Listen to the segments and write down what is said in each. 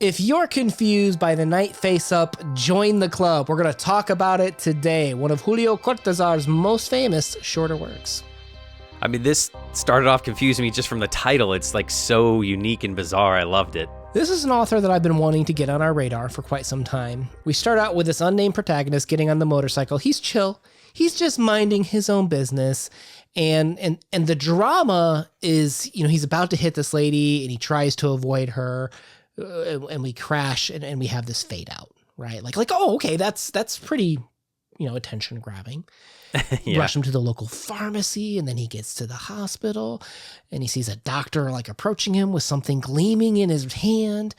If you're confused by the night face-up, join the club. We're going to talk about it today. One of Julio Cortazar's most famous shorter works. I mean, this started off confusing me just from the title. It's like so unique and bizarre. I loved it. This is an author that I've been wanting to get on our radar for quite some time. We start out with this unnamed protagonist getting on the motorcycle. He's chill. He's just minding his own business. And the drama is, he's about to hit this lady and he tries to avoid her. And we crash and we have this fade out, right? Like, oh, okay, that's pretty, attention grabbing. Yeah. Rush him to the local pharmacy, and then he gets to the hospital and he sees a doctor like approaching him with something gleaming in his hand.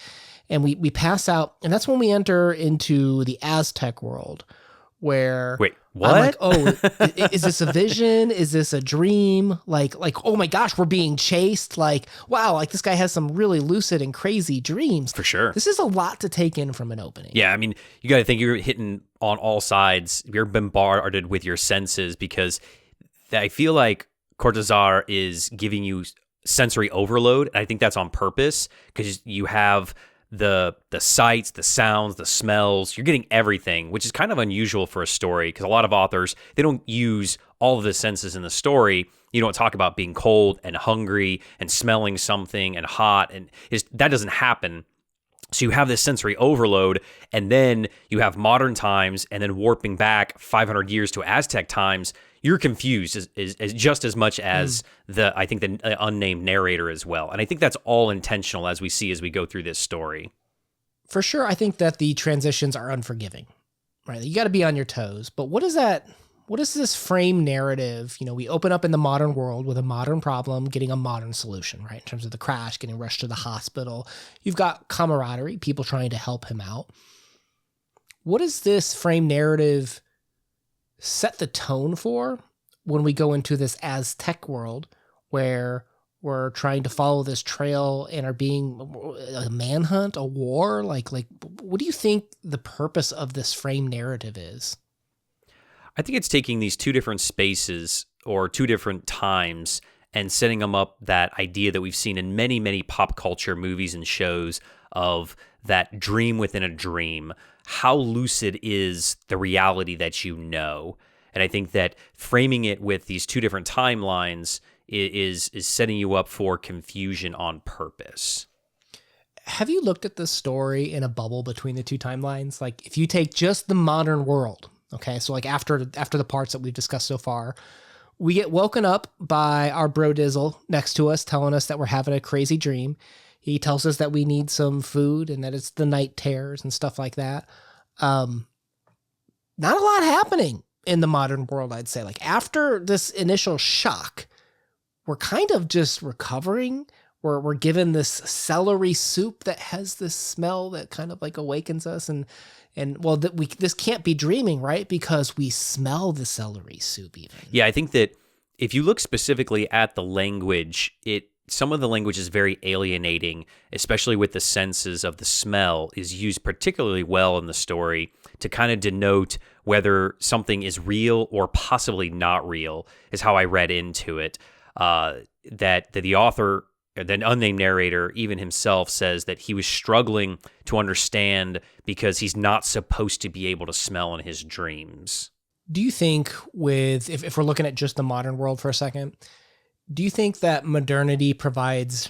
And we pass out. And that's when we enter into the Aztec world where... Wait, what? I'm like, oh, is this a vision? Is this a dream? Like, oh my gosh, we're being chased. Like, wow, like this guy has some really lucid and crazy dreams. For sure. This is a lot to take in from an opening. Yeah, I mean, you got to think you're hitting on all sides. You're bombarded with your senses because I feel like Cortazar is giving you sensory overload. And I think that's on purpose because you have the sights, the sounds, the smells. You're getting everything, which is kind of unusual for a story because a lot of authors, they don't use all of the senses in the story. You don't talk about being cold and hungry and smelling something and hot, and that doesn't happen. So you have this sensory overload, and then you have modern times, and then warping back 500 years to Aztec times. You're confused is just as much as the unnamed narrator as well. And I think that's all intentional as we go through this story. For sure, I think that the transitions are unforgiving, right? You got to be on your toes. But what is this frame narrative? We open up in the modern world with a modern problem, getting a modern solution, right? In terms of the crash, getting rushed to the hospital. You've got camaraderie, people trying to help him out. What is this frame narrative set the tone for when we go into this Aztec world where we're trying to follow this trail and are being a manhunt, a war? Like, what do you think the purpose of this frame narrative is? I think it's taking these two different spaces or two different times and setting them up that idea that we've seen in many, many pop culture movies and shows of that dream within a dream. How lucid is the reality that you know? And I think that framing it with these two different timelines is setting you up for confusion on purpose. Have you looked at the story in a bubble between the two timelines? Like if you take just the modern world, okay, so like after the parts that we've discussed so far, we get woken up by our bro Dizzle next to us telling us that we're having a crazy dream. He tells us that we need some food and that it's the night terrors and stuff like that. Not a lot happening in the modern world, I'd say. Like after this initial shock, we're kind of just recovering. We're given this celery soup that has this smell that kind of like awakens us. And this can't be dreaming, right? Because we smell the celery soup even. Yeah, I think that if you look specifically at the language, some of the language is very alienating, especially with the senses of the smell is used particularly well in the story to kind of denote whether something is real or possibly not real, is how I read into it. That the author, the unnamed narrator, even himself says that he was struggling to understand because he's not supposed to be able to smell in his dreams. Do you think if we're looking at just the modern world for a second, do you think that modernity provides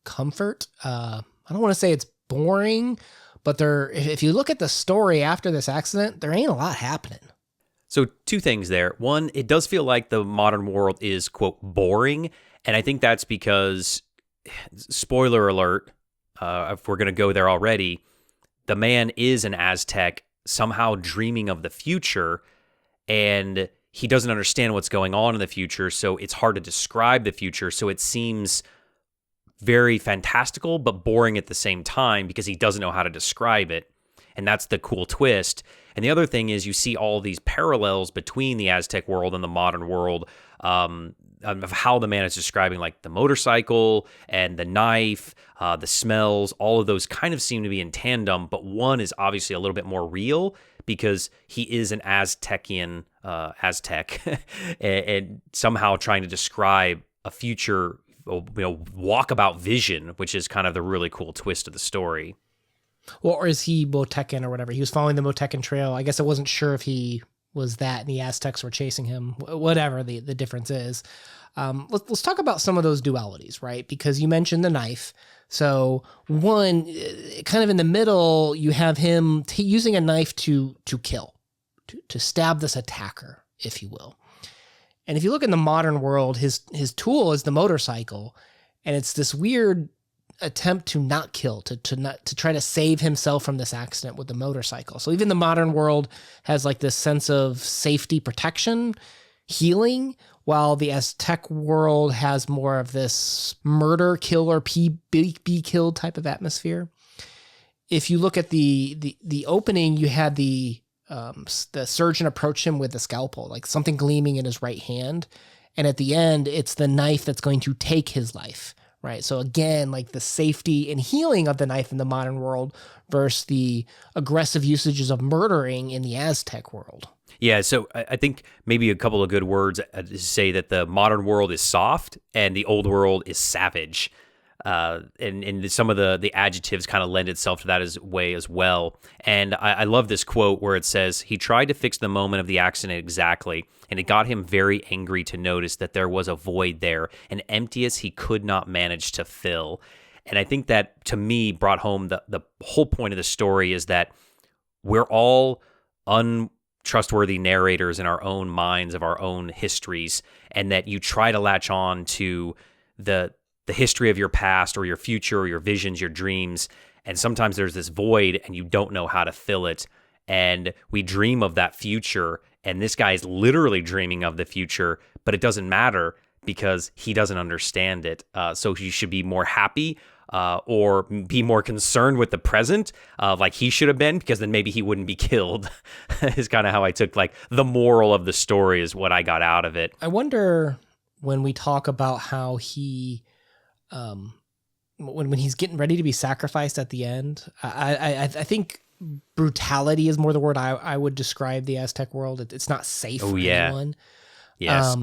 comfort? I don't want to say it's boring, but if you look at the story after this accident, there ain't a lot happening. So two things there. One, it does feel like the modern world is, quote, boring. And I think that's because, spoiler alert, if we're going to go there already, the man is an Aztec somehow dreaming of the future, and he doesn't understand what's going on in the future, so it's hard to describe the future. So it seems very fantastical, but boring at the same time because he doesn't know how to describe it. And that's the cool twist. And the other thing is you see all these parallels between the Aztec world and the modern world of how the man is describing, like the motorcycle and the knife, the smells, all of those kind of seem to be in tandem, but one is obviously a little bit more real because he is an Aztec and somehow trying to describe a future walkabout vision, which is kind of the really cool twist of the story. Well, or is he Motecan or whatever? He was following the Motecan trail. I guess I wasn't sure if he was that and the Aztecs were chasing him, whatever the difference is. Let's talk about some of those dualities, right? Because you mentioned the knife. So one, kind of in the middle, you have him using a knife to kill, to stab this attacker, if you will. And if you look in the modern world, his tool is the motorcycle, and it's this weird attempt to not kill, to try to save himself from this accident with the motorcycle. So even the modern world has like this sense of safety, protection, healing, while the Aztec world has more of this murder, kill or be killed type of atmosphere. If you look at the opening, you had the surgeon approach him with a scalpel, like something gleaming in his right hand. And at the end, it's the knife that's going to take his life, right? So again, like the safety and healing of the knife in the modern world versus the aggressive usages of murdering in the Aztec world. Yeah, so I think maybe a couple of good words to say that the modern world is soft and the old world is savage. And some of the adjectives kind of lend itself to that way as well. And I love this quote where it says, he tried to fix the moment of the accident exactly, and it got him very angry to notice that there was a void there, an emptiness he could not manage to fill. And I think that, to me, brought home the whole point of the story is that we're all untrustworthy narrators in our own minds of our own histories, and that you try to latch on to the history of your past or your future or your visions, your dreams. And sometimes there's this void and you don't know how to fill it. And we dream of that future. And this guy is literally dreaming of the future, but it doesn't matter because he doesn't understand it. So you should be more happy or be more concerned with the present, like he should have been, because then maybe he wouldn't be killed is kind of how I took, like, the moral of the story is what I got out of it. I wonder when we talk about how he... when he's getting ready to be sacrificed at the end, I think brutality is more the word I would describe the Aztec world. It's not safe for anyone. Yes.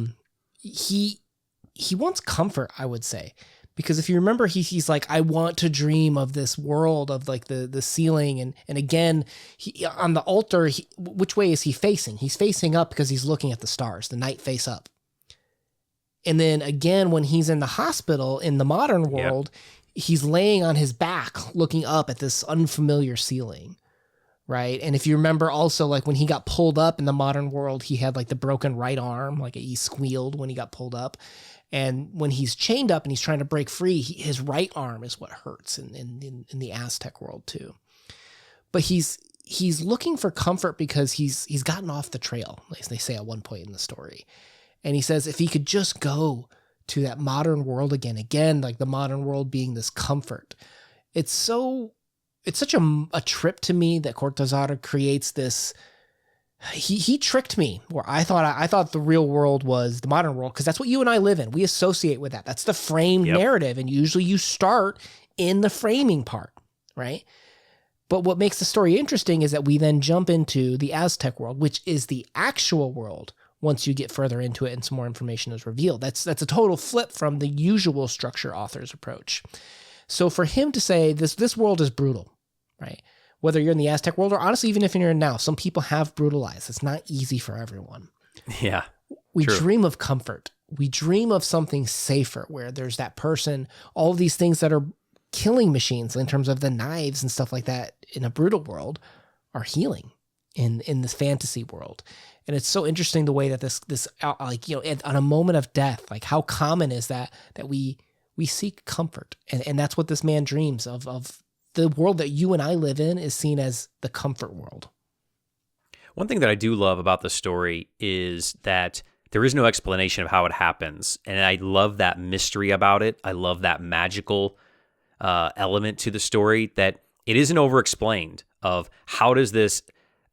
He wants comfort, I would say, because if you remember, he's like, I want to dream of this world of like the ceiling. And again, he, on the altar, which way is he facing? He's facing up because he's looking at the stars, the night face up. And then again, when he's in the hospital in the modern world, he's laying on his back looking up at this unfamiliar ceiling, right? And if you remember also, like when he got pulled up in the modern world, he had like the broken right arm, like he squealed when he got pulled up. And when he's chained up and he's trying to break free, his right arm is what hurts in the Aztec world too. But he's looking for comfort because he's gotten off the trail, as they say at one point in the story. And he says if he could just go to that modern world again, like the modern world being this comfort. It's such a trip to me that Cortazar creates this. He tricked me where I thought the real world was the modern world, because that's what you and I live in. We associate with that. That's the framed narrative. And usually you start in the framing part, right? But what makes the story interesting is that we then jump into the Aztec world, which is the actual world. Once you get further into it and some more information is revealed, that's a total flip from the usual structure author's approach. So for him to say this world is brutal, right? Whether you're in the Aztec world or honestly, even if you're in now, some people have brutalized. It's not easy for everyone. Yeah. We dream of comfort. We dream of something safer where there's that person, all of these things that are killing machines in terms of the knives and stuff like that in a brutal world are healing in this fantasy world. And it's so interesting the way that this like, you know, on a moment of death, like how common is that we seek comfort. And that's what this man dreams of. The world that you and I live in is seen as the comfort world. One thing that I do love about the story is that there is no explanation of how it happens. And I love that mystery about it. I love that magical element to the story, that it isn't over-explained of how does this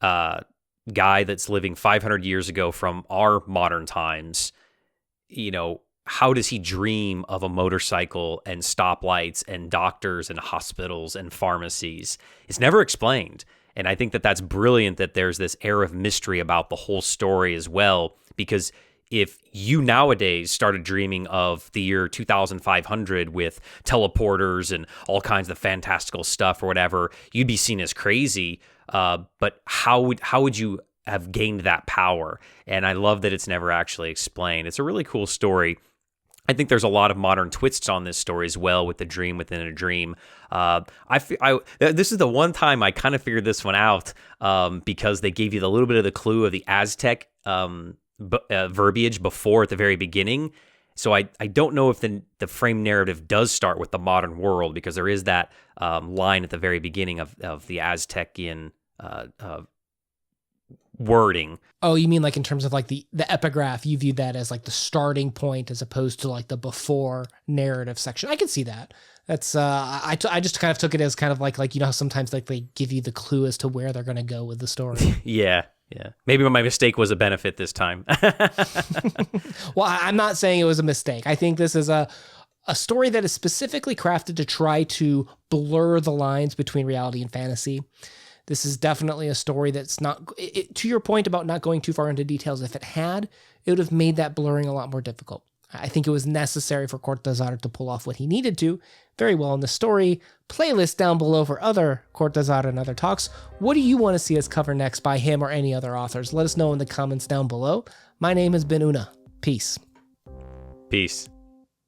guy that's living 500 years ago from our modern times, you know, how does he dream of a motorcycle and stoplights and doctors and hospitals and pharmacies? It's never explained. And I think that that's brilliant that there's this air of mystery about the whole story as well, because if you nowadays started dreaming of the year 2500 with teleporters and all kinds of fantastical stuff or whatever, you'd be seen as crazy. But how would you have gained that power? And I love that it's never actually explained. It's a really cool story. I think there's a lot of modern twists on this story as well, with the dream within a dream. This is the one time I kind of figured this one out, because they gave you the little bit of the clue of the Aztec verbiage before at the very beginning. So I don't know if the frame narrative does start with the modern world, because there is that line at the very beginning of the Aztecian wording. Oh, you mean like in terms of like the epigraph, you view that as like the starting point as opposed to like the before narrative section. I can see that. That's I just kind of took it as kind of like, you know, how sometimes like they give you the clue as to where they're going to go with the story. Yeah. Maybe my mistake was a benefit this time. Well, I'm not saying it was a mistake. I think this is a story that is specifically crafted to try to blur the lines between reality and fantasy. This is definitely a story that's not, to your point about not going too far into details, if it had, it would have made that blurring a lot more difficult. I think it was necessary for Cortazar to pull off what he needed to very well in the story. Playlist down below for other Cortazar and other talks. What do you want to see us cover next by him or any other authors? Let us know in the comments down below. My name has been Una. Peace. Peace.